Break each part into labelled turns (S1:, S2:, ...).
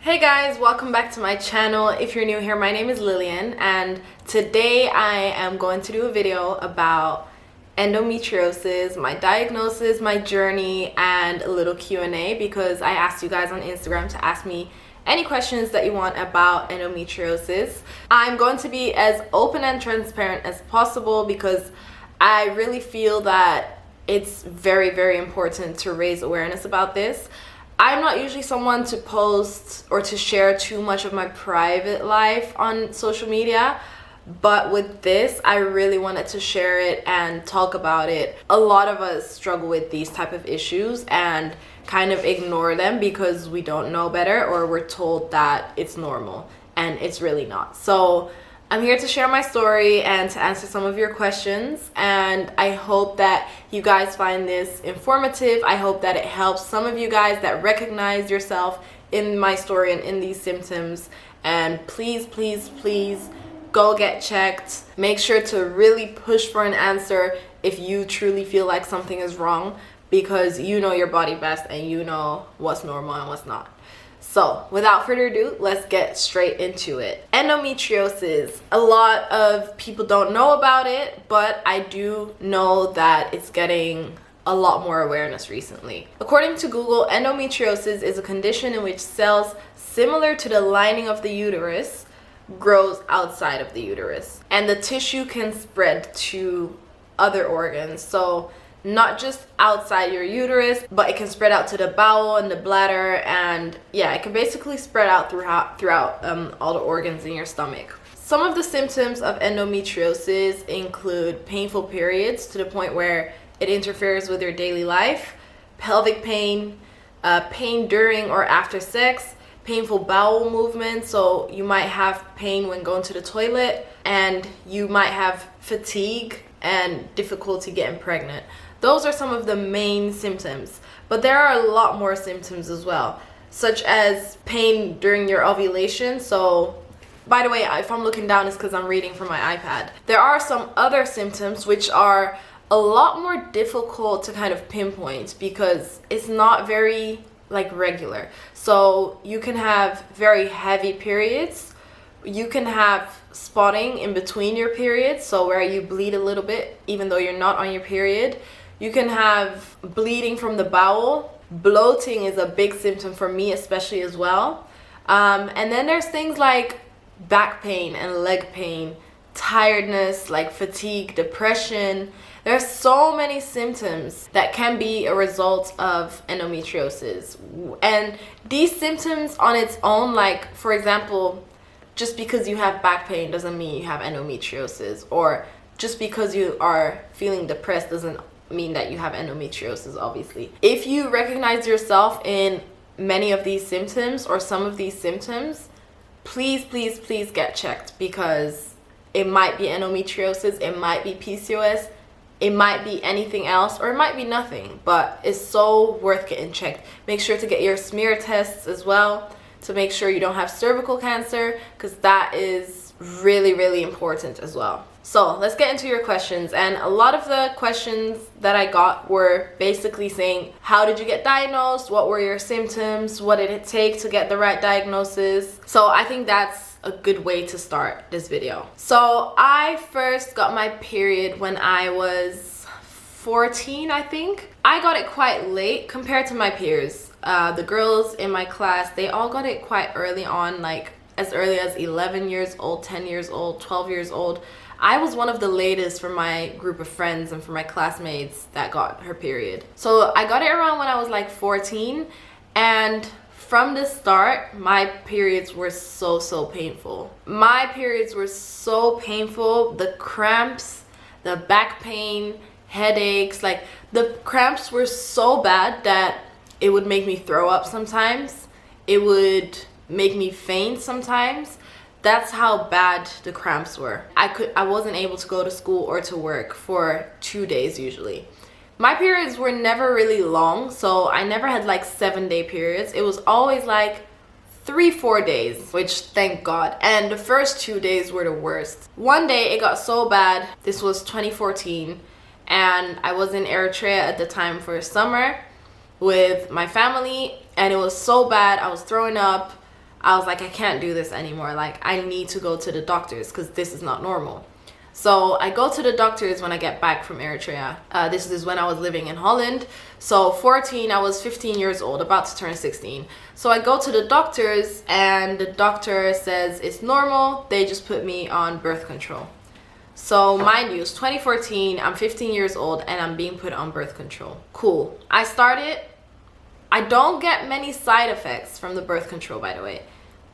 S1: Hey guys, welcome back to my channel. If you're new here, my name is Lillian and today I am going to do a video about endometriosis, my diagnosis, my journey, and a little Q&A because I asked you guys on Instagram to ask me any questions that you want about endometriosis. I'm going to be as open and transparent as possible because I really feel that it's very, very important to raise awareness about this. I'm not usually someone to post or to share too much of my private life on social media, but with this, I really wanted to share it and talk about it. A lot of us struggle with these type of issues and kind of ignore them because we don't know better or we're told that it's normal and it's really not. So I'm here to share my story and to answer some of your questions, and I hope that you guys find this informative. I hope that it helps some of you guys that recognize yourself in my story and in these symptoms. And please, please, please go get checked. Make sure to really push for an answer if you truly feel like something is wrong, because you know your body best and you know what's normal and what's not. So without further ado, let's get straight into it. Endometriosis. A lot of people don't know about it, but I do know that it's getting a lot more awareness recently. According to Google, endometriosis is a condition in which cells similar to the lining of the uterus grows outside of the uterus, and the tissue can spread to other organs. So not just outside your uterus, but it can spread out to the bowel and the bladder, and yeah, it can basically spread out throughout all the organs in your stomach. Some of the symptoms of endometriosis include painful periods to the point where it interferes with your daily life, pelvic pain, pain during or after sex, painful bowel movements, so you might have pain when going to the toilet, and you might have fatigue and difficulty getting pregnant. Those are some of the main symptoms, but there are a lot more symptoms as well, such as pain during your ovulation. So, by the way, if I'm looking down, it's because I'm reading from my iPad. There are some other symptoms which are a lot more difficult to kind of pinpoint because it's not very regular. So you can have very heavy periods. You can have spotting in between your periods, so where you bleed a little bit even though you're not on your period. You can have bleeding from the bowel. Bloating is a big symptom for me especially as well. And then there's things like back pain and leg pain, tiredness, like fatigue, depression. There's so many symptoms that can be a result of endometriosis. And these symptoms on its own, like for example, just because you have back pain doesn't mean you have endometriosis, or just because you are feeling depressed doesn't mean that you have endometriosis, obviously. If you recognize yourself in many of these symptoms or some of these symptoms, please, please, please get checked, because it might be endometriosis, it might be PCOS, it might be anything else, or it might be nothing, but it's so worth getting checked. Make sure to get your smear tests as well to make sure you don't have cervical cancer, because that is really, really important as well. So let's get into your questions. And a lot of the questions that I got were basically saying, how did you get diagnosed? What were your symptoms? What did it take to get the right diagnosis? So I think that's a good way to start this video. So I first got my period when I was 14, I think. I got it quite late compared to my peers. The girls in my class, they all got it quite early on, like as early as 11 years old, 10 years old, 12 years old. I was one of the latest for my group of friends and for my classmates that got her period. So I got it around when I was like 14, and from the start, my periods were so painful. My periods were so painful. The cramps, the back pain, headaches, like the cramps were so bad that it would make me throw up sometimes. It would make me faint sometimes. That's how bad the cramps were. I wasn't able to go to school or to work for 2 days usually. My periods were never really long, so I never had like 7-day periods. It was always like 3-4 days, which thank God. And the first 2 days were the worst. One day it got so bad, this was 2014, and I was in Eritrea at the time for summer with my family, and it was so bad. I was throwing up. I was like, I can't do this anymore. Like, I need to go to the doctors because this is not normal. So I go to the doctors when I get back from Eritrea. This is when I was living in Holland. So 14, I was 15 years old, about to turn 16. So I go to the doctors and the doctor says it's normal. They just put me on birth control. So mind you, it's 2014, I'm 15 years old and I'm being put on birth control. Cool. I don't get many side effects from the birth control, by the way,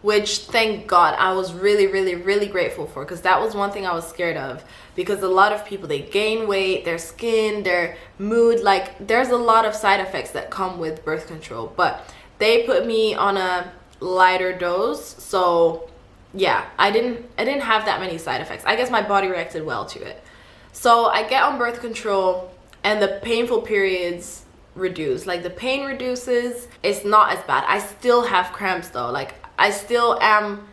S1: which thank God I was really, really, really grateful for, because that was one thing I was scared of, because a lot of people, they gain weight, their skin, their mood, like there's a lot of side effects that come with birth control, but they put me on a lighter dose. So yeah, I didn't have that many side effects. I guess my body reacted well to it. So I get on birth control and the painful periods reduce. Like the pain reduces. It's not as bad. I still have cramps though. Like I still am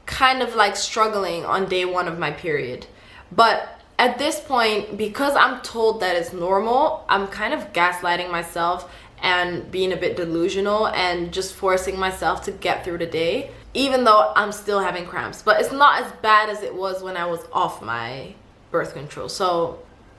S1: kind of like struggling on day 1 of my period. But at this point, because I'm told that it's normal, I'm kind of gaslighting myself and being a bit delusional and just forcing myself to get through the day, even though I'm still having cramps. But it's not as bad as it was when I was off my birth control. So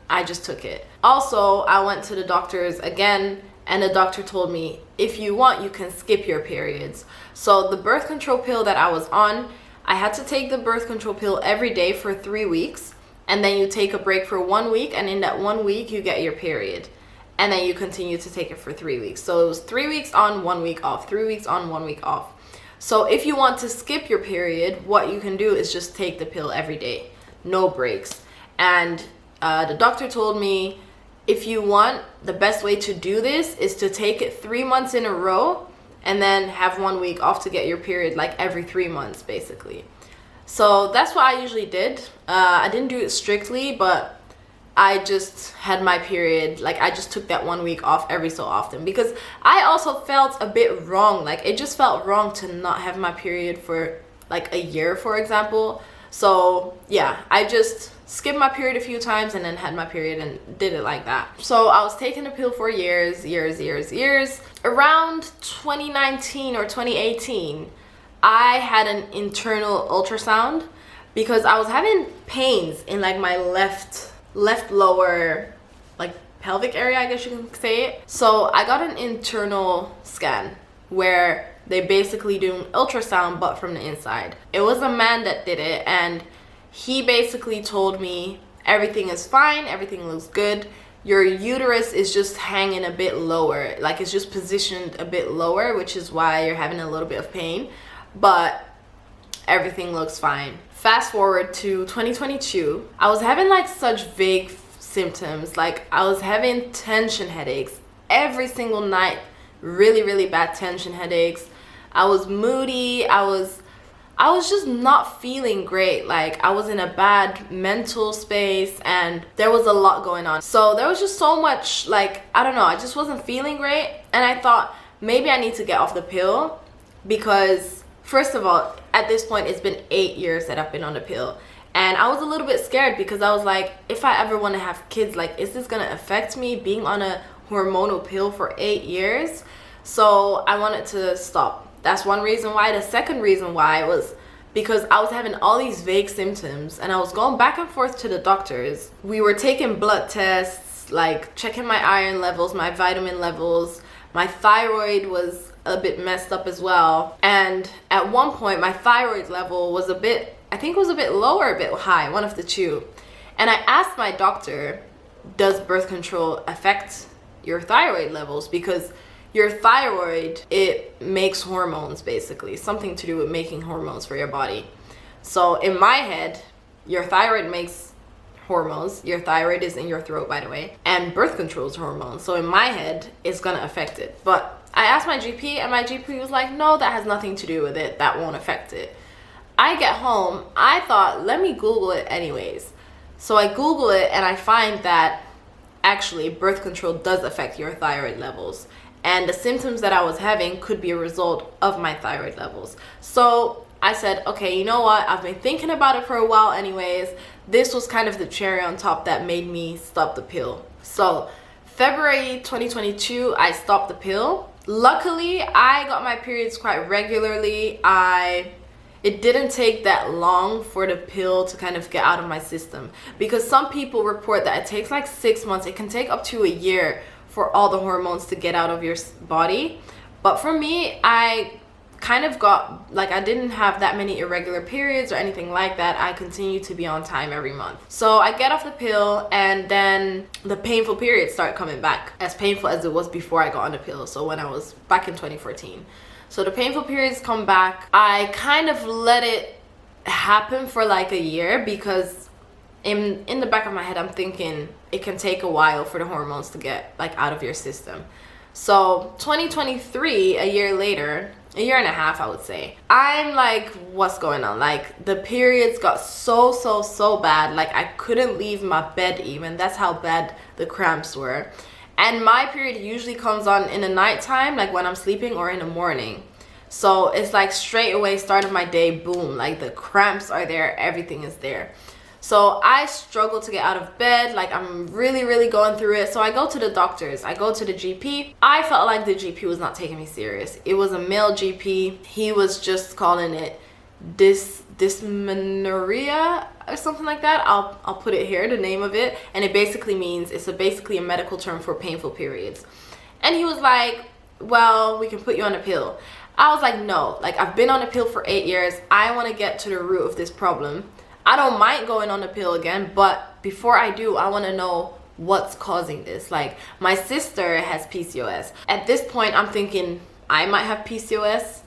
S1: I just took it. Also, I went to the doctors again, and the doctor told me, if you want, you can skip your periods. So the birth control pill that I was on, I had to take the birth control pill every day for 3 weeks, and then you take a break for 1 week, and in that 1 week you get your period, and then you continue to take it for 3 weeks. So it was 3 weeks on, 1 week off, 3 weeks on, 1 week off. So if you want to skip your period, what you can do is just take the pill every day, no breaks. And the doctor told me, if you want, the best way to do this is to take it 3 months in a row and then have 1 week off to get your period, like every 3 months basically. So that's what I usually did. I didn't do it strictly, but I just had my period. Like I just took that 1 week off every so often, because I also felt a bit wrong. Like it just felt wrong to not have my period for like a year, for example. So yeah, I just skipped my period a few times and then had my period and did it like that. So I was taking the pill for years. Around 2019 or 2018, I had an internal ultrasound because I was having pains in like my left lower like pelvic area, I guess you can say it. So I got an internal scan where they basically do an ultrasound but from the inside. It was a man that did it, and he basically told me everything is fine, everything looks good. Your uterus is just hanging a bit lower, like it's just positioned a bit lower, which is why you're having a little bit of pain, but everything looks fine. Fast forward to 2022, I was having like such vague symptoms. Like I was having tension headaches every single night, really bad tension headaches. I was moody. I was just not feeling great. Like I was in a bad mental space and there was a lot going on. So there was just so much, like, I don't know, I just wasn't feeling great. And I thought maybe I need to get off the pill, because first of all, at this point, it's been 8 years that I've been on the pill. And I was a little bit scared because I was like, if I ever want to have kids, like, is this going to affect me being on a hormonal pill for 8 years? So I wanted to stop. That's one reason why. The second reason why was because I was having all these vague symptoms and I was going back and forth to the doctors. We were taking blood tests, like checking my iron levels, my vitamin levels. My thyroid was a bit messed up as well. And at one point, my thyroid level was a bit, I think it was a bit low or a bit high, one of the two. And I asked my doctor, does birth control affect your thyroid levels? Because your thyroid, it makes hormones, basically, something to do with making hormones for your body. So in my head, your thyroid makes hormones. Your thyroid is in your throat, by the way, and birth control is hormones. So in my head, it's gonna affect it. But I asked my GP, and my GP was like, no, that has nothing to do with it. That won't affect it. I get home, I thought, let me Google it anyways. So I Google it and I find that actually birth control does affect your thyroid levels. And the symptoms that I was having could be a result of my thyroid levels. So I said, okay, you know what? I've been thinking about it for a while anyways. This was kind of the cherry on top that made me stop the pill. So February 2022, I stopped the pill. luckily, I got my periods quite regularly. It didn't take that long for the pill to kind of get out of my system, because some people report that it takes like 6 months. It can take up to a year for all the hormones to get out of your body. But for me, I kind of got, like, I didn't have that many irregular periods or anything like that. I continue to be on time every month. So I get off the pill, and then the painful periods start coming back, as painful as it was before I got on the pill. So when I was back in 2014. So the painful periods come back. I kind of let it happen for like a year, because in the back of my head, I'm thinking it can take a while for the hormones to get like out of your system. So 2023, a year later, a year and a half, I would say, I'm like, what's going on? Like, the periods got so bad. Like, I couldn't leave my bed even. That's how bad the cramps were. And my period usually comes on in the nighttime, like when I'm sleeping, or in the morning. So it's like straight away, start of my day, boom, like the cramps are there, everything is there. So I struggle to get out of bed. Like, I'm really going through it. So I go to the doctors. I go to the GP. I felt like the GP was not taking me serious. It was a male GP. He was just calling it dysmenorrhea or something like that. I'll put it here, the name of it. And it basically means, it's basically a medical term for painful periods. And he was like, well, we can put you on a pill. I was like, no. Like, I've been on a pill for 8 years. I want to get to the root of this problem. I don't mind going on the pill again, but before I do, I want to know what's causing this. Like, my sister has PCOS. At this point, I'm thinking I might have PCOS.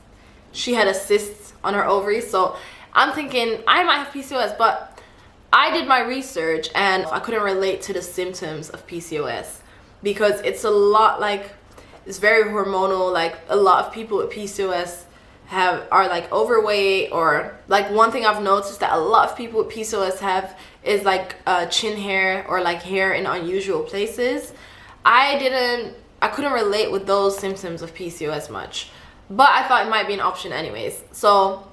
S1: She had a cyst on her ovaries, so I'm thinking I might have PCOS, but I did my research and I couldn't relate to the symptoms of PCOS, because it's a lot, like, it's very hormonal. Like, a lot of people with PCOS are like overweight, or like, one thing I've noticed that a lot of people with PCOS have is like chin hair, or like hair in unusual places. I couldn't relate with those symptoms of PCOS much, but I thought it might be an option anyways. So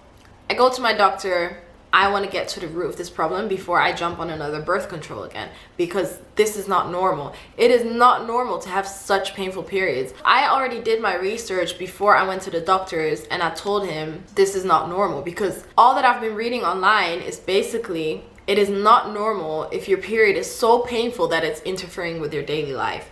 S1: I go to my doctor. I want to get to the root of this problem before I jump on another birth control again, because this is not normal. It is not normal to have such painful periods. I already did my research before I went to the doctors, and I told him this is not normal, because all that I've been reading online is basically, it is not normal if your period is so painful that it's interfering with your daily life.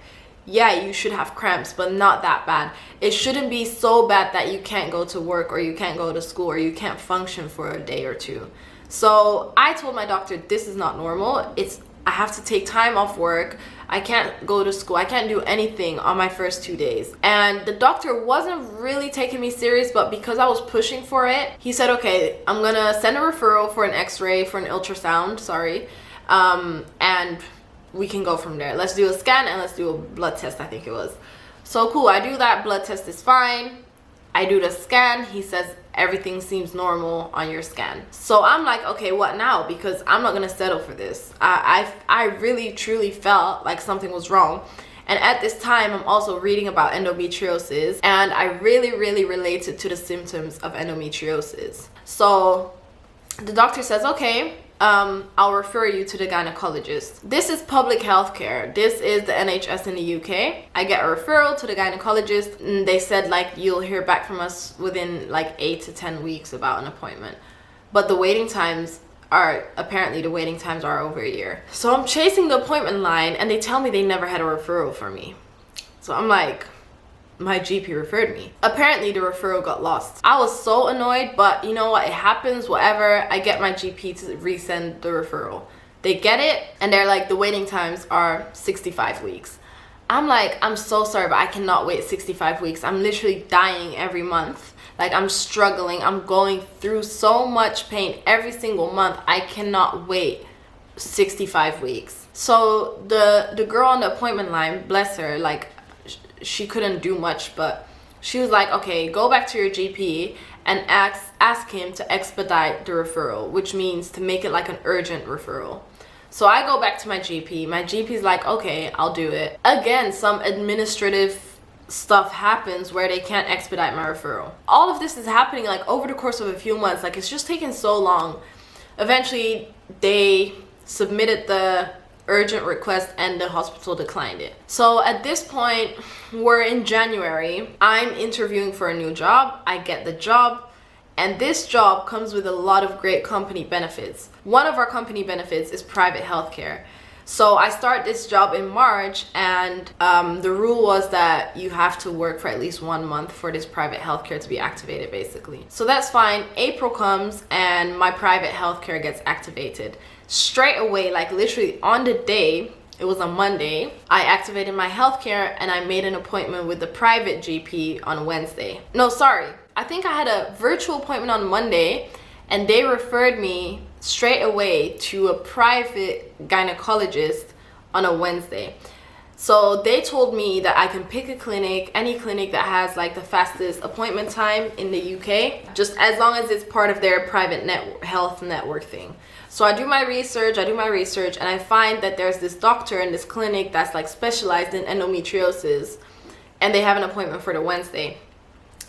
S1: Yeah, you should have cramps, but not that bad. It shouldn't be so bad that you can't go to work, or you can't go to school, or you can't function for a day or two. So I told my doctor, this is not normal. I have to take time off work. I can't go to school. I can't do anything on my first 2 days. And the doctor wasn't really taking me serious, but because I was pushing for it, he said, okay, I'm gonna send a referral for an x-ray, for an ultrasound, and we can go from there. Let's do a scan and let's do a blood test, I think it was. So cool, I do that, blood test is fine. I do the scan, he says everything seems normal on your scan. So I'm like, okay, what now? Because I'm not gonna settle for this. I really truly felt like something was wrong. And at this time, I'm also reading about endometriosis, and I really related to the symptoms of endometriosis. So the doctor says, okay, I'll refer you to the gynecologist. This is public health care. This is the NHS in the UK. I get a referral to the gynecologist, and they said, like, you'll hear back from us within like 8 to 10 weeks about an appointment. But the waiting times are over a year. So I'm chasing the appointment line, and they tell me they never had a referral for me. So I'm like, my GP referred me. Apparently the referral got lost. I was so annoyed, but you know what, it happens, whatever. I get my GP to resend the referral. They get it, and they're like, the waiting times are 65 weeks. I'm like, I'm so sorry, but I cannot wait 65 weeks. I'm literally dying every month. Like, I'm struggling. I'm going through so much pain every single month. I cannot wait 65 weeks. So the girl on the appointment line, bless her, like, she couldn't do much, but she was like, okay, go back to your GP and ask him to expedite the referral, which means to make it like an urgent referral. So I go back to my GP. My GP's like, okay, I'll do it. Again, some administrative stuff happens where they can't expedite my referral. All of this is happening like over the course of a few months. Like, it's just taken so long. Eventually they submitted the urgent request and the hospital declined it. So at this point, we're in January. I'm interviewing for a new job. I get the job, and this job comes with a lot of great company benefits. One of our company benefits is private healthcare. So I start this job in March, and the rule was that you have to work for at least 1 month for this private healthcare to be activated, basically. So that's fine. April comes and my private healthcare gets activated. Straight away, like literally on the day, it was a Monday, I activated my healthcare and I made an appointment with the private GP on Wednesday. No, sorry. I think I had a virtual appointment on Monday, and they referred me straight away to a private gynecologist on a Wednesday. So they told me that I can pick a clinic, any clinic that has like the fastest appointment time in the UK, just as long as it's part of their private health network thing. So I do my research, and I find that there's this doctor in this clinic that's like specialized in endometriosis, and they have an appointment for the Wednesday.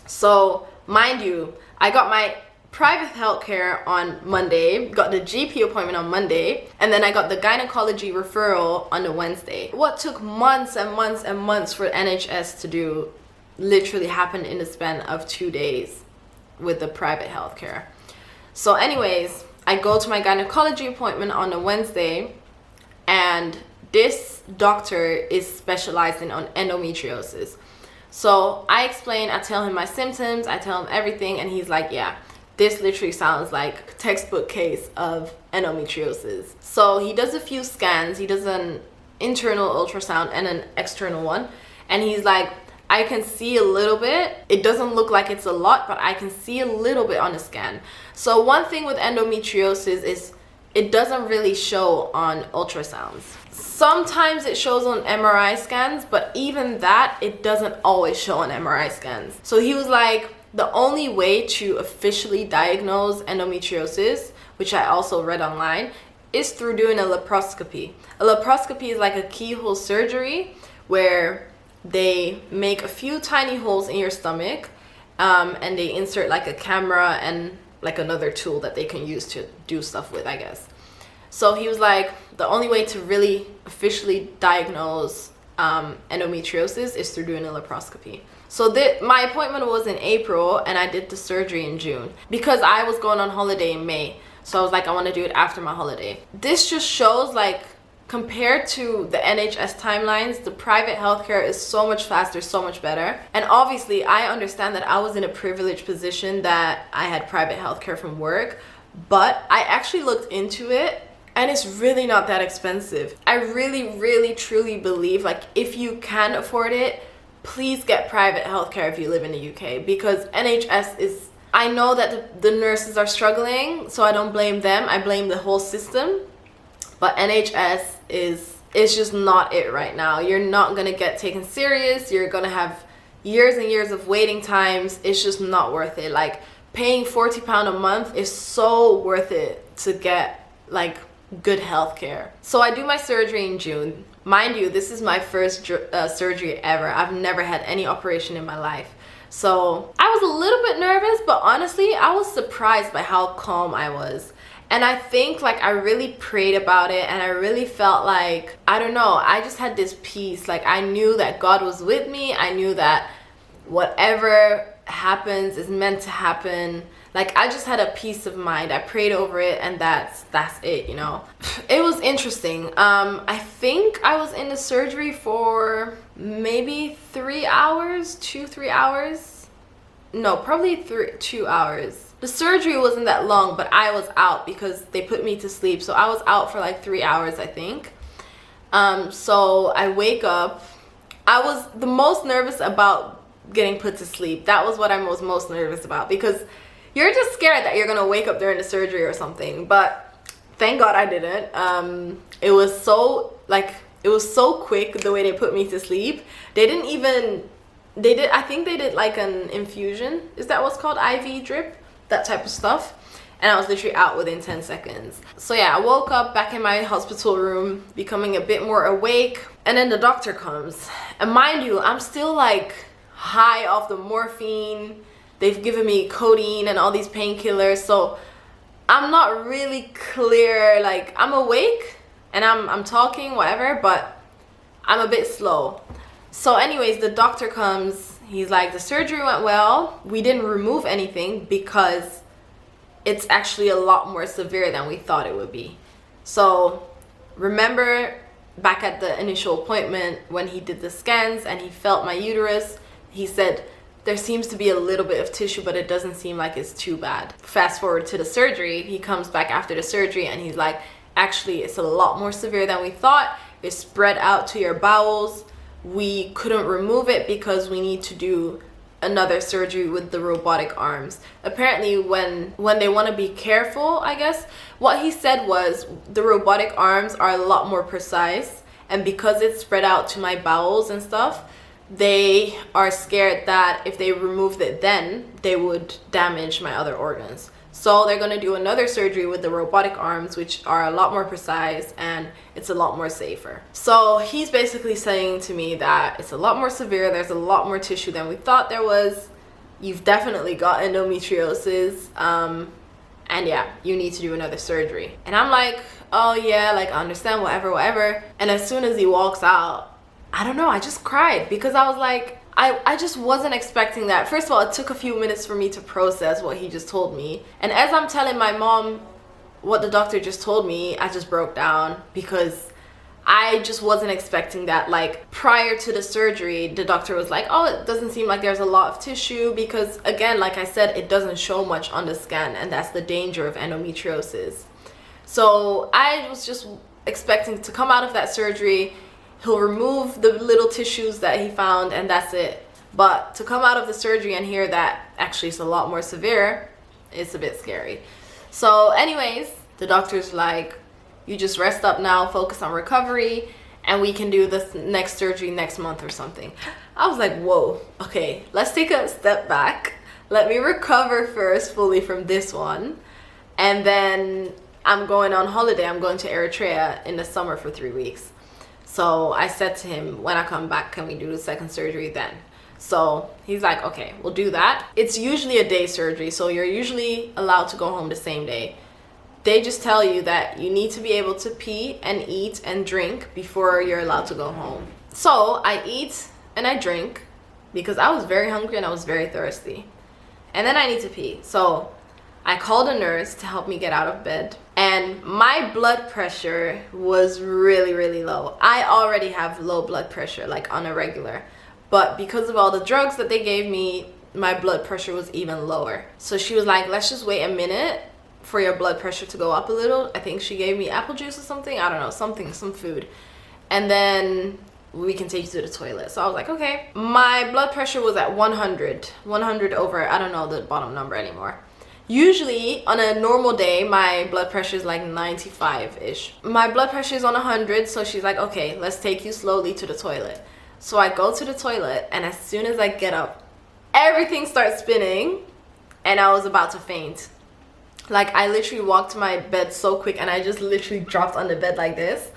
S1: So mind you, I got my private healthcare on Monday, got the GP appointment on Monday, and then I got the gynecology referral on the Wednesday. What took months and months and months for NHS to do literally happened in the span of 2 days with the private healthcare. So anyways, I go to my gynecology appointment on a Wednesday, and this doctor is specialized in endometriosis. So I explain, I tell him my symptoms, I tell him everything, and he's like, yeah, this literally sounds like a textbook case of endometriosis. So he does a few scans. He does an internal ultrasound and an external one. And he's like, I can see a little bit. It doesn't look like it's a lot, but I can see a little bit on the scan. So one thing with endometriosis is it doesn't really show on ultrasounds. Sometimes it shows on MRI scans, but even that, it doesn't always show on MRI scans. So he was like, the only way to officially diagnose endometriosis, which I also read online, is through doing a laparoscopy. A laparoscopy is like a keyhole surgery where they make a few tiny holes in your stomach, and they insert like a camera and like another tool that they can use to do stuff with, I guess. So he was like, the only way to really officially diagnose endometriosis is through doing a laparoscopy. So my appointment was in April, and I did the surgery in June because I was going on holiday in May. So I was like, I want to do it after my holiday. This just shows, like, compared to the NHS timelines, the private healthcare is so much faster, so much better. And obviously, I understand that I was in a privileged position that I had private healthcare from work, but I actually looked into it, and it's really not that expensive. I really, really, truly believe, like, if you can afford it, please get private healthcare if you live in the UK, because NHS is, I know that the nurses are struggling, so I don't blame them. I blame the whole system. But NHS it's just not it right now. You're not gonna get taken serious. You're gonna have years and years of waiting times. It's just not worth it. Like, paying £40 a month is so worth it to get like good healthcare. So I do my surgery in June. Mind you, this is my first surgery ever. I've never had any operation in my life. So I was a little bit nervous, but honestly, I was surprised by how calm I was. And I think like I really prayed about it, and I really felt like, I don't know, I just had this peace. Like, I knew that God was with me. I knew that whatever happens is meant to happen. Like, I just had a peace of mind. I prayed over it, and that's it, you know. It was interesting. I think I was in the surgery for maybe 3 hours, 3 hours. No, probably 2 hours. The surgery wasn't that long, but I was out because they put me to sleep. So I was out for like 3 hours, I think. So I wake up. I was the most nervous about getting put to sleep. That was what I was most nervous about, because you're just scared that you're gonna wake up during the surgery or something. But thank God I didn't. It was so quick the way they put me to sleep. I think they did like an infusion. Is that what's called? IV drip? That type of stuff. And I was literally out within 10 seconds. So yeah, I woke up back in my hospital room, becoming a bit more awake. And then the doctor comes. And mind you, I'm still like high off the morphine. They've given me codeine and all these painkillers. So I'm not really clear. Like, I'm awake, and I'm talking whatever, but I'm a bit slow. So anyways, the doctor comes. He's like, the surgery went well. We didn't remove anything because it's actually a lot more severe than we thought it would be. So remember back at the initial appointment when he did the scans and he felt my uterus, he said there seems to be a little bit of tissue, but it doesn't seem like it's too bad. Fast forward to the surgery, he comes back after the surgery and he's like, actually it's a lot more severe than we thought. It's spread out to your bowels. We couldn't remove it because we need to do another surgery with the robotic arms. Apparently when they want to be careful, I guess, what he said was the robotic arms are a lot more precise, and because it's spread out to my bowels and stuff, they are scared that if they removed it then they would damage my other organs. So they're going to do another surgery with the robotic arms, which are a lot more precise and it's a lot more safer. So he's basically saying to me that it's a lot more severe, there's a lot more tissue than we thought there was. You've definitely got endometriosis, and yeah, you need to do another surgery. And I'm like, oh yeah, like I understand, whatever. And as soon as he walks out, I don't know, I just cried because I was like, I just wasn't expecting that. First of all, it took a few minutes for me to process what he just told me. And as I'm telling my mom what the doctor just told me, I just broke down because I just wasn't expecting that. Like prior to the surgery, the doctor was like, oh, it doesn't seem like there's a lot of tissue because again, like I said, it doesn't show much on the scan, and that's the danger of endometriosis. So I was just expecting to come out of that surgery, he'll remove the little tissues that he found and that's it. But to come out of the surgery and hear that actually it's a lot more severe, it's a bit scary. So anyways, the doctor's like, you just rest up now, focus on recovery, and we can do this next surgery next month or something. I was like, whoa, okay, let's take a step back. Let me recover first fully from this one. And then I'm going on holiday. I'm going to Eritrea in the summer for 3 weeks. So I said to him, when I come back, can we do the second surgery then? So he's like, okay, we'll do that. It's usually a day surgery, so you're usually allowed to go home the same day. They just tell you that you need to be able to pee and eat and drink before you're allowed to go home. So I eat and I drink because I was very hungry and I was very thirsty. And then I need to pee. So I called a nurse to help me get out of bed. And my blood pressure was really, really low. I already have low blood pressure, like on a regular. But because of all the drugs that they gave me, my blood pressure was even lower. So she was like, let's just wait a minute for your blood pressure to go up a little. I think she gave me apple juice or something. I don't know, some food. And then we can take you to the toilet. So I was like, okay. My blood pressure was at 100 over, I don't know the bottom number anymore. Usually on a normal day, my blood pressure is like 95-ish. My blood pressure is on 100, so she's like, okay, let's take you slowly to the toilet. So I go to the toilet, and as soon as I get up, everything starts spinning, and I was about to faint. Like, I literally walked to my bed so quick, and I just literally dropped on the bed like this.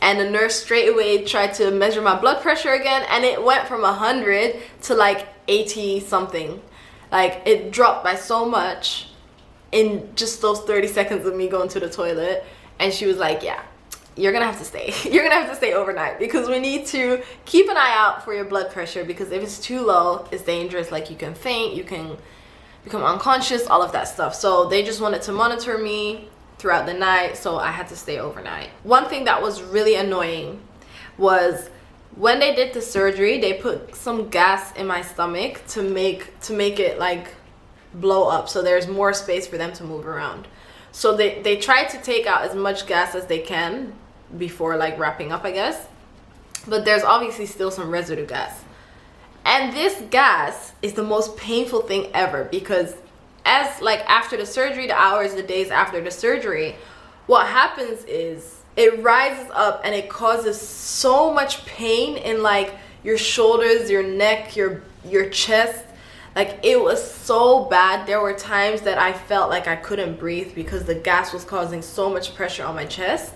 S1: And the nurse straight away tried to measure my blood pressure again, and it went from 100 to like 80 something. Like, it dropped by so much in just those 30 seconds of me going to the toilet. And she was like, yeah, you're gonna have to stay. You're gonna have to stay overnight because we need to keep an eye out for your blood pressure, because if it's too low, it's dangerous. Like, you can faint, you can become unconscious, all of that stuff. So they just wanted to monitor me throughout the night, so I had to stay overnight. One thing that was really annoying was when they did the surgery, they put some gas in my stomach to make it like blow up, so there's more space for them to move around. So they try to take out as much gas as they can before like wrapping up, I guess. But there's obviously still some residue gas. And this gas is the most painful thing ever, because as like after the surgery, the hours, the days after the surgery, what happens is it rises up and it causes so much pain in like your shoulders, your neck, your chest. Like, it was so bad. There were times that I felt like I couldn't breathe because the gas was causing so much pressure on my chest.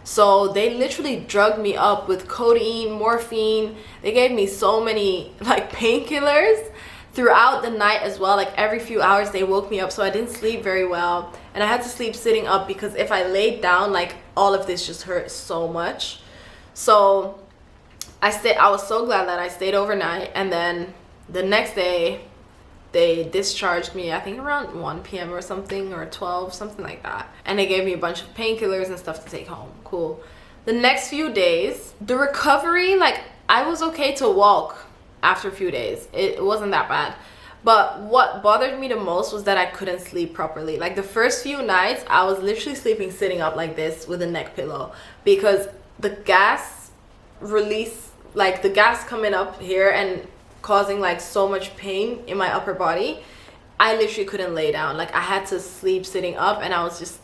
S1: So they literally drugged me up with codeine, morphine. They gave me so many like painkillers throughout the night as well. Like every few hours they woke me up, so I didn't sleep very well, and I had to sleep sitting up because if I laid down, like all of this just hurt so much. So I was so glad that I stayed overnight, and then the next day they discharged me, I think around 1 p.m. or something, or 12, something like that, and they gave me a bunch of painkillers and stuff to take home. Cool. The next few days, the recovery, like I was okay to walk after a few days. It wasn't that bad. But what bothered me the most was that I couldn't sleep properly. Like the first few nights, I was literally sleeping sitting up like this with a neck pillow, because the gas release, like the gas coming up here and causing like so much pain in my upper body, I literally couldn't lay down. Like I had to sleep sitting up, and I was just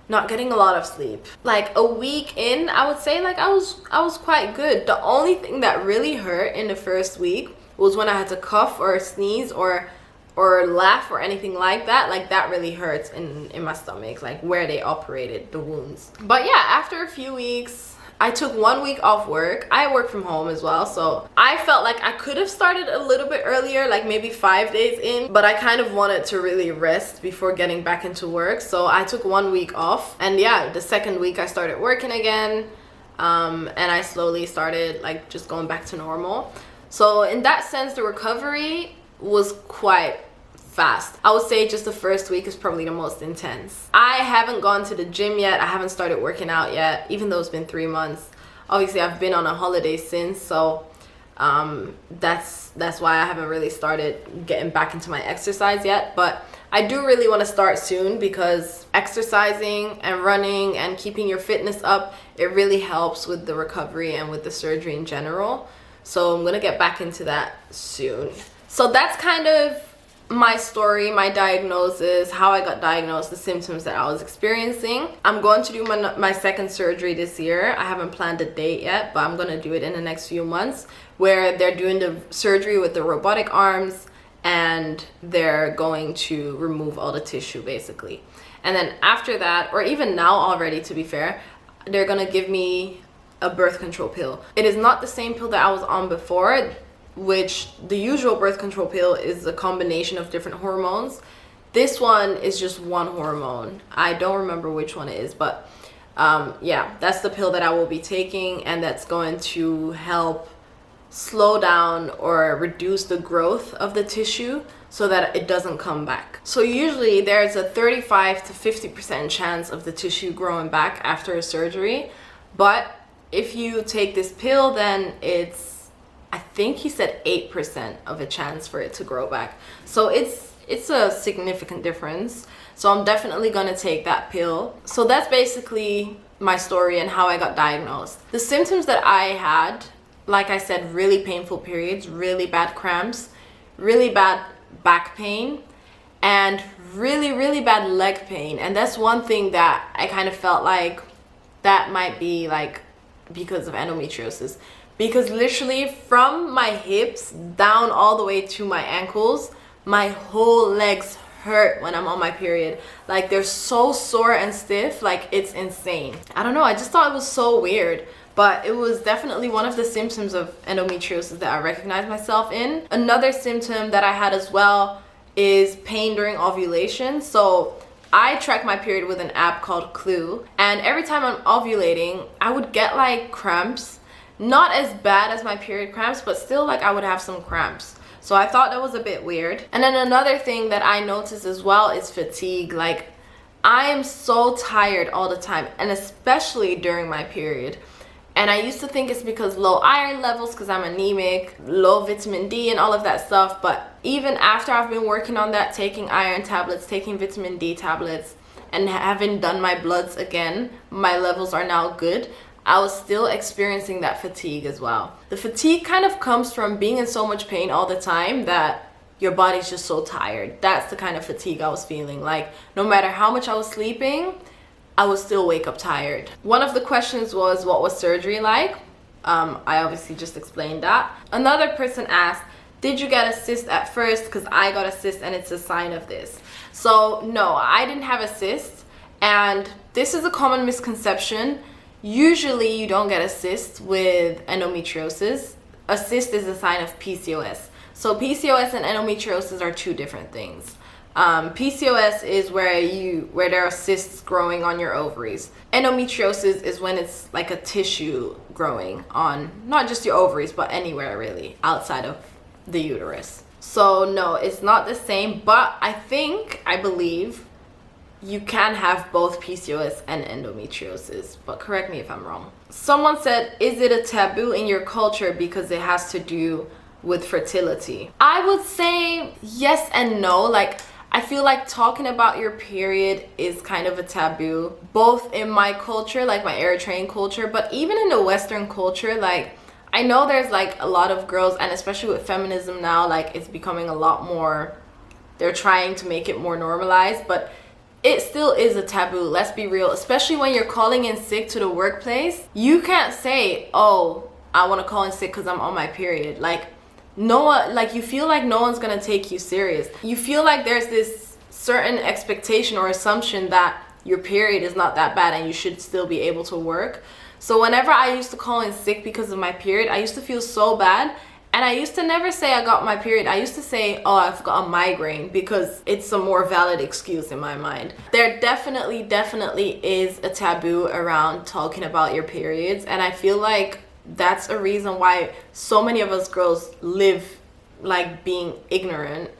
S1: not getting a lot of sleep. Like a week in, I would say like I was quite good. The only thing that really hurt in the first week was when I had to cough or sneeze or laugh or anything like that. Like that really hurts in my stomach, like where they operated the wounds. But yeah, after a few weeks, I took 1 week off work. I work from home as well, so I felt like I could have started a little bit earlier, like maybe 5 days in, but I kind of wanted to really rest before getting back into work. So I took 1 week off, and yeah, the second week I started working again, and I slowly started like just going back to normal. So in that sense, the recovery was quite fast. I would say just the first week is probably the most intense. I haven't gone to the gym yet. I haven't started working out yet, even though it's been 3 months. Obviously, I've been on a holiday since, so that's why I haven't really started getting back into my exercise yet. But I do really want to start soon, because exercising and running and keeping your fitness up, it really helps with the recovery and with the surgery in general. So I'm gonna get back into that soon. So that's kind of my story, my diagnosis, how I got diagnosed, the symptoms that I was experiencing. I'm going to do my second surgery this year. I haven't planned a date yet, but I'm going to do it in the next few months, where they're doing the surgery with the robotic arms, and they're going to remove all the tissue basically. And then after that, or even now already to be fair, they're going to give me a birth control pill. It is not the same pill that I was on before, which the usual birth control pill is a combination of different hormones. This one is just one hormone. I don't remember which one it is, but yeah, that's the pill that I will be taking, and that's going to help slow down or reduce the growth of the tissue so that it doesn't come back. So usually there's a 35 to 50% chance of the tissue growing back after a surgery, but if you take this pill, then it's, I think he said 8% of a chance for it to grow back. So it's a significant difference. So I'm definitely gonna take that pill. So that's basically my story and how I got diagnosed. The symptoms that I had, like I said, really painful periods, really bad cramps, really bad back pain, and really bad leg pain. And that's one thing that I kind of felt like that might be like because of endometriosis. Because literally from my hips down all the way to my ankles, my whole legs hurt when I'm on my period. Like they're so sore and stiff, like it's insane. I don't know, I just thought it was so weird. But it was definitely one of the symptoms of endometriosis that I recognized myself in. Another symptom that I had as well is pain during ovulation. So I track my period with an app called Clue, and every time I'm ovulating, I would get like cramps. Not as bad as my period cramps, but still like I would have some cramps. So I thought that was a bit weird. And then another thing that I noticed as well is fatigue. Like I am so tired all the time, and especially during my period. And I used to think it's because low iron levels, because I'm anemic, low vitamin D and all of that stuff. But even after I've been working on that, taking iron tablets, taking vitamin D tablets, and having done my bloods again, my levels are now good. I was still experiencing that fatigue as well. The fatigue kind of comes from being in so much pain all the time that your body's just so tired. That's the kind of fatigue I was feeling. Like no matter how much I was sleeping, I would still wake up tired. One of the questions was, what was surgery like? I obviously just explained that. Another person asked, did you get a cyst at first? Because I got a cyst and it's a sign of this. So no, I didn't have a cyst, and this is a common misconception. Usually you don't get a cyst with endometriosis. A cyst is a sign of PCOS. So PCOS and endometriosis are two different things. PCOS is where there are cysts growing on your ovaries. Endometriosis is when it's like a tissue growing on not just your ovaries, but anywhere really outside of the uterus. So no, it's not the same, but I believe you can have both PCOS and endometriosis, but correct me if I'm wrong. Someone said, is it a taboo in your culture because it has to do with fertility? I would say yes and no. Like, I feel like talking about your period is kind of a taboo, both in my culture, like my Eritrean culture, but even in the Western culture. Like, I know there's like a lot of girls, and especially with feminism now, like it's becoming a lot more, they're trying to make it more normalized, but it still is a taboo. Let's be real, especially when you're calling in sick to the workplace. You can't say, oh, I want to call in sick because I'm on my period. Like, no one, like, you feel like no one's gonna take you serious. You feel like there's this certain expectation or assumption that your period is not that bad and you should still be able to work. So whenever I used to call in sick because of my period, I used to feel so bad. And I used to never say I got my period. I used to say, oh, I've got a migraine, because it's a more valid excuse in my mind. There definitely is a taboo around talking about your periods. And I feel like that's a reason why so many of us girls live like being ignorant.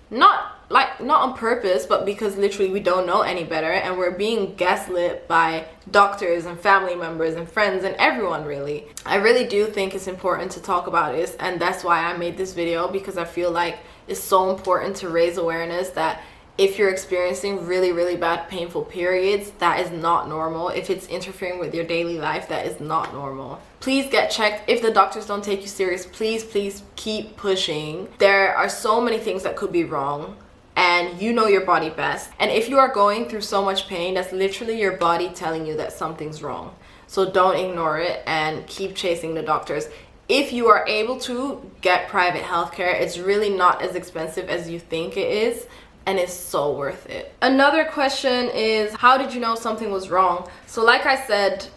S1: Not on purpose, but because literally we don't know any better, and we're being gaslit by doctors and family members and friends and everyone really. I really do think it's important to talk about this, and that's why I made this video, because I feel like it's so important to raise awareness that if you're experiencing really bad painful periods, that is not normal. If it's interfering with your daily life, that is not normal. Please get checked. If the doctors don't take you serious, please keep pushing. There are so many things that could be wrong, and you know your body best. And if you are going through so much pain, that's literally your body telling you that something's wrong. So don't ignore it and keep chasing the doctors. If you are able to get private healthcare, it's really not as expensive as you think it is, and it's so worth it. Another question is, how did you know something was wrong? So like I said,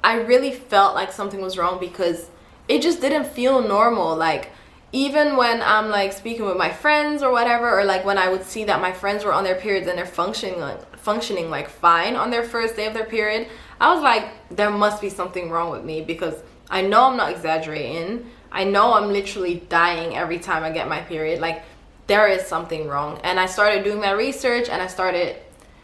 S1: I really felt like something was wrong because it just didn't feel normal. Like, even when I'm like speaking with my friends or whatever, or like when I would see that my friends were on their periods and they're functioning like fine on their first day of their period, I was like, there must be something wrong with me, because I know I'm not exaggerating. I know I'm literally dying every time I get my period. Like, there is something wrong. And I started doing my research and I started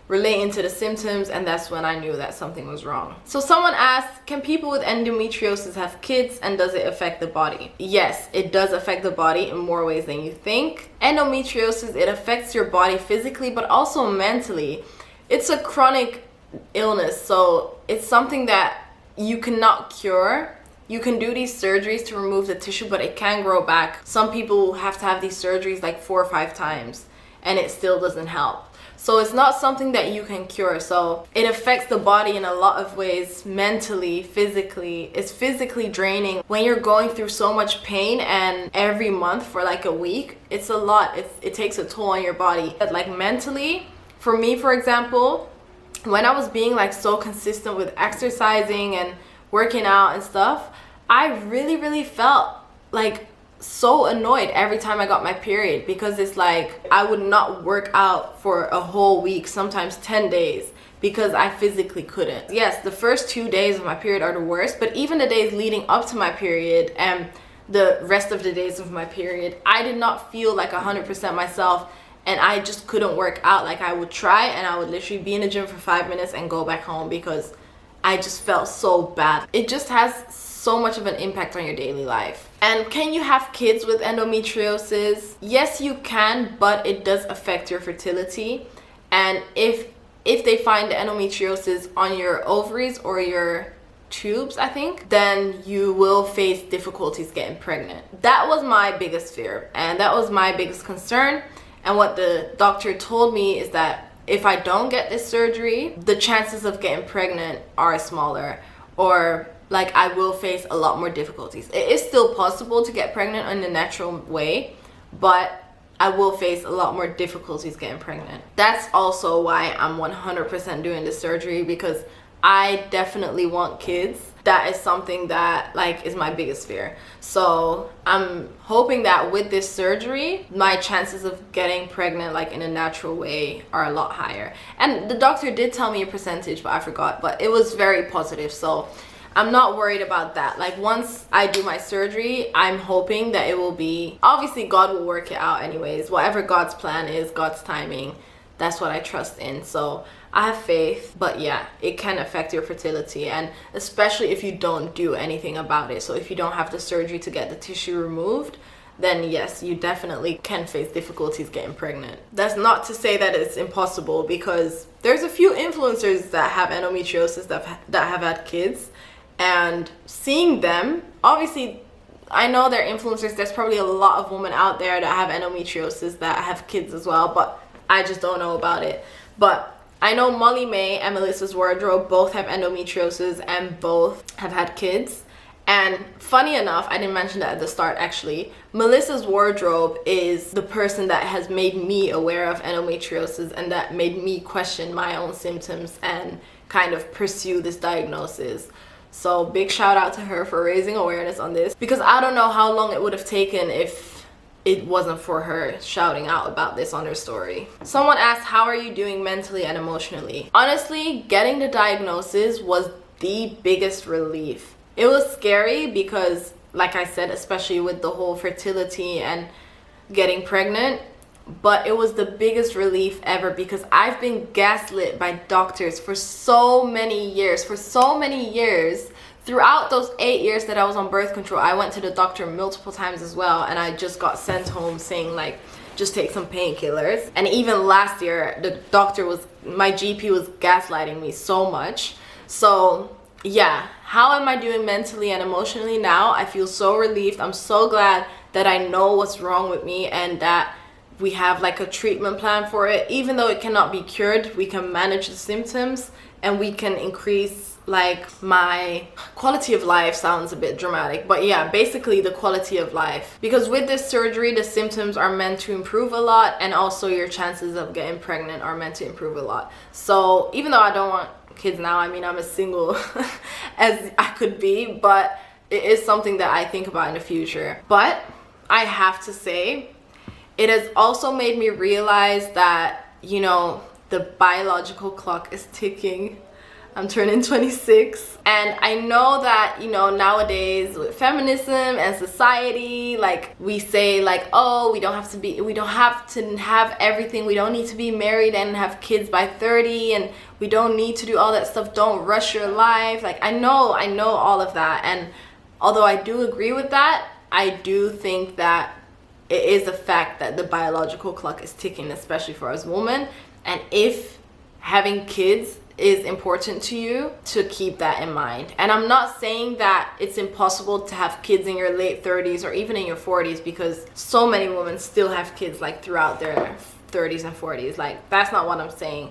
S1: relating to the symptoms, and that's when I knew that something was wrong. So someone asked, can people with endometriosis have kids, and does it affect the body? Yes, it does affect the body in more ways than you think. Endometriosis, it affects your body physically but also mentally. It's a chronic illness, so it's something that you cannot cure. You can do these surgeries to remove the tissue, but it can grow back. Some people have to have these surgeries like 4 or 5 times and it still doesn't help. So it's not something that you can cure. So it affects the body in a lot of ways, mentally, physically. It's physically draining when you're going through so much pain, and every month for like a week, it's a lot. It takes a toll on your body. But like mentally, for me, for example, when I was being like so consistent with exercising and working out and stuff, I really felt like so annoyed every time I got my period, because it's like I would not work out for a whole week, sometimes 10 days, because I physically couldn't. Yes, the first 2 days of my period are the worst, but even the days leading up to my period and the rest of the days of my period, I did not feel like 100% myself, and I just couldn't work out. Like, I would try and I would literally be in the gym for 5 minutes and go back home because I just felt so bad. It just has so much of an impact on your daily life. And can you have kids with endometriosis? Yes, you can, but it does affect your fertility. And if they find the endometriosis on your ovaries or your tubes, I think, then you will face difficulties getting pregnant. That was my biggest fear, and that was my biggest concern. And what the doctor told me is that if I don't get this surgery, the chances of getting pregnant are smaller, or like I will face a lot more difficulties. It is still possible to get pregnant in the natural way, but I will face a lot more difficulties getting pregnant. That's also why I'm 100% doing this surgery, because I definitely want kids. That is something that like is my biggest fear. So I'm hoping that with this surgery, my chances of getting pregnant like in a natural way are a lot higher. And the doctor did tell me a percentage, but I forgot, but it was very positive. So I'm not worried about that. Like once I do my surgery, I'm hoping that it will be, obviously God will work it out anyways. Whatever God's plan is, God's timing, that's what I trust in. So I have faith, but yeah, it can affect your fertility, and especially if you don't do anything about it. So if you don't have the surgery to get the tissue removed, then yes, you definitely can face difficulties getting pregnant. That's not to say that it's impossible, because there's a few influencers that have endometriosis that have had kids, and seeing them, obviously I know they're influencers. There's probably a lot of women out there that have endometriosis that have kids as well, but I just don't know about it. But I know Molly May and Melissa's Wardrobe both have endometriosis and both have had kids. And funny enough, I didn't mention that at the start actually, Melissa's Wardrobe is the person that has made me aware of endometriosis and that made me question my own symptoms and kind of pursue this diagnosis. So big shout out to her for raising awareness on this, because I don't know how long it would have taken if it wasn't for her shouting out about this on her story. Someone asked, how are you doing mentally and emotionally? Honestly, getting the diagnosis was the biggest relief. It was scary because, like I said, especially with the whole fertility and getting pregnant, but it was the biggest relief ever because I've been gaslit by doctors for so many years. Throughout those 8 years that I was on birth control, I went to the doctor multiple times as well, and I just got sent home saying like, just take some painkillers. And even last year, my GP was gaslighting me so much. So yeah, how am I doing mentally and emotionally now? I feel so relieved. I'm so glad that I know what's wrong with me and that we have like a treatment plan for it. Even though it cannot be cured, we can manage the symptoms and we can increase like my quality of life. Sounds a bit dramatic, but yeah, basically the quality of life, because with this surgery the symptoms are meant to improve a lot, and also your chances of getting pregnant are meant to improve a lot. So even though I don't want kids now, I mean, I'm as single as I could be, but it is something that I think about in the future. But I have to say, it has also made me realize that, you know, the biological clock is ticking. I'm turning 26, and I know that, you know, nowadays with feminism and society, like we say like, oh, we don't have to have everything, we don't need to be married and have kids by 30, and we don't need to do all that stuff, don't rush your life. Like I know all of that, and although I do agree with that, I do think that it is a fact that the biological clock is ticking, especially for us women. And if having kids is important to you, to keep that in mind. And I'm not saying that it's impossible to have kids in your late 30s or even in your 40s, because so many women still have kids like throughout their 30s and 40s. Like that's not what I'm saying.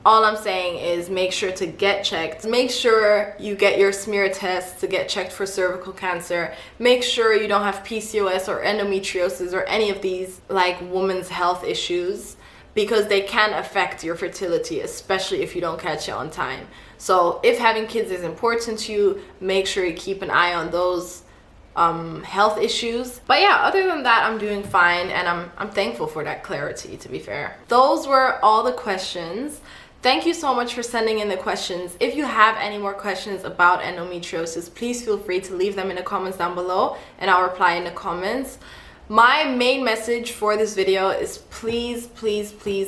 S1: All I'm saying is make sure to get checked. Make sure you get your smear tests to get checked for cervical cancer. Make sure you don't have PCOS or endometriosis or any of these like women's health issues, because they can affect your fertility, especially if you don't catch it on time. So if having kids is important to you, make sure you keep an eye on those health issues. But yeah, other than that, I'm doing fine, and I'm thankful for that clarity, to be fair. Those were all the questions. Thank you so much for sending in the questions. If you have any more questions about endometriosis, please feel free to leave them in the comments down below, and I'll reply in the comments. My main message for this video is please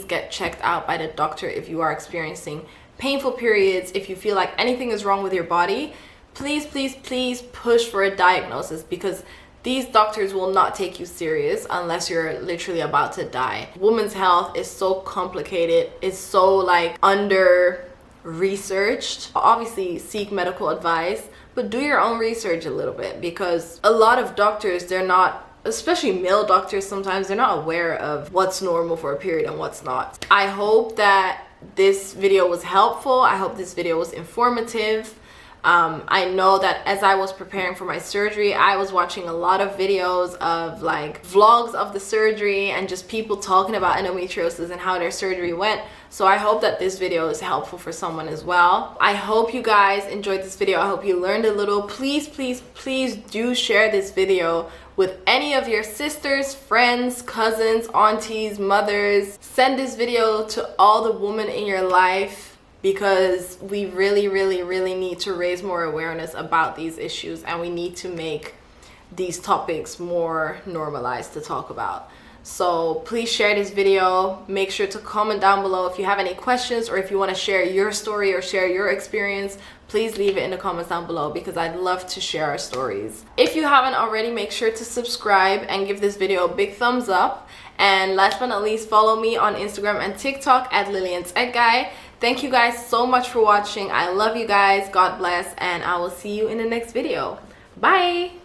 S1: get checked out by the doctor if you are experiencing painful periods. If you feel like anything is wrong with your body, please push for a diagnosis, because these doctors will not take you serious unless you're literally about to die. Women's health is so complicated, it's so like under researched. Obviously seek medical advice, but do your own research a little bit, because a lot of doctors, they're not, especially male doctors, sometimes they're not aware of what's normal for a period and what's not. I hope that this video was helpful. I hope this video was informative. I know that as I was preparing for my surgery, I was watching a lot of videos of like vlogs of the surgery and just people talking about endometriosis and how their surgery went. So I hope that this video is helpful for someone as well. I hope you guys enjoyed this video. I hope you learned a little. Please, please, please do share this video with any of your sisters, friends, cousins, aunties, mothers. Send this video to all the women in your life, because we really, really, really need to raise more awareness about these issues, and we need to make these topics more normalized to talk about. So please share this video. Make sure to comment down below if you have any questions, or if you want to share your story or share your experience. Please leave it in the comments down below, because I'd love to share our stories. If you haven't already, make sure to subscribe and give this video a big thumbs up. And last but not least, follow me on Instagram and TikTok at Lillian's Egg Guy. Thank you guys so much for watching. I love you guys. God bless, and I will see you in the next video. Bye.